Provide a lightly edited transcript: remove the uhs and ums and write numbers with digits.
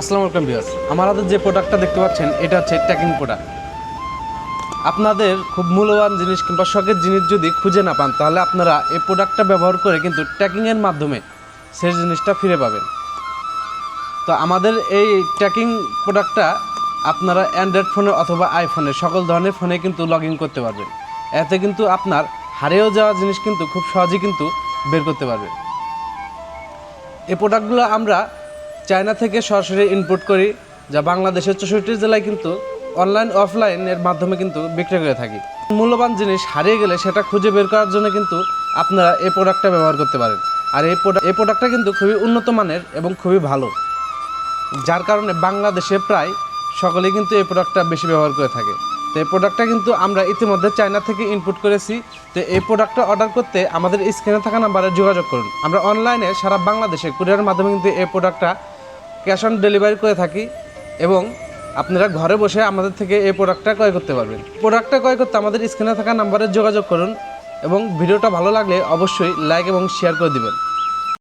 আসসালামু আলাইকুম ভিউয়ার্স, আমার হাতে যে প্রোডাক্টটা দেখতে পাচ্ছেন এটা হচ্ছে ট্যাকিং প্রোডাক্ট। আপনাদের খুব মূল্যবান জিনিস কিংবা শখের জিনিস যদি খুঁজে না পান তাহলে আপনারা এই প্রোডাক্টটা ব্যবহার করে কিন্তু ট্যাকিংয়ের মাধ্যমে সেই জিনিসটা ফিরে পাবেন। তো আমাদের এই ট্যাকিং প্রোডাক্টটা আপনারা অ্যান্ড্রয়েড ফোনে অথবা আইফোনে সকল ধরনের ফোনে কিন্তু লগ ইন করতে পারবেন। এতে কিন্তু আপনার হারিয়েও যাওয়া জিনিস কিন্তু খুব সহজেই কিন্তু বের করতে পারবেন। এই প্রোডাক্টগুলো আমরা চায়না থেকে সরাসরি ইম্পোর্ট করি, যা বাংলাদেশের 64 জেলায় কিন্তু অনলাইন অফলাইনের মাধ্যমে কিন্তু বিক্রি করে থাকি। মূল্যবান জিনিস হারিয়ে গেলে সেটা খুঁজে বের করার জন্য কিন্তু আপনারা এই প্রোডাক্টটা ব্যবহার করতে পারেন। আর এই প্রোডাক্টটা কিন্তু খুবই উন্নত মানের এবং খুবই ভালো, যার কারণে বাংলাদেশে প্রায় সকলেই কিন্তু এই প্রোডাক্টটা বেশি ব্যবহার করে থাকে। তো এই প্রোডাক্টটা কিন্তু আমরা ইতিমধ্যে চায়না থেকে ইম্পোর্ট করেছি। তো এই প্রোডাক্টটা অর্ডার করতে আমাদের স্ক্রিনে থাকা নাম্বারে যোগাযোগ করুন। আমরা অনলাইনে সারা বাংলাদেশে কুরিয়ারের মাধ্যমে কিন্তু এই প্রোডাক্টটা ক্যাশ অন ডেলিভারি করে থাকি এবং আপনারা ঘরে বসে আমাদের থেকে এই প্রোডাক্টটা ক্রয় করতে পারবেন। প্রোডাক্টটা ক্রয় করতে আমাদের স্ক্রিনে থাকা নাম্বারে যোগাযোগ করুন এবং ভিডিওটা ভালো লাগলে অবশ্যই লাইক এবং শেয়ার করে দিবেন।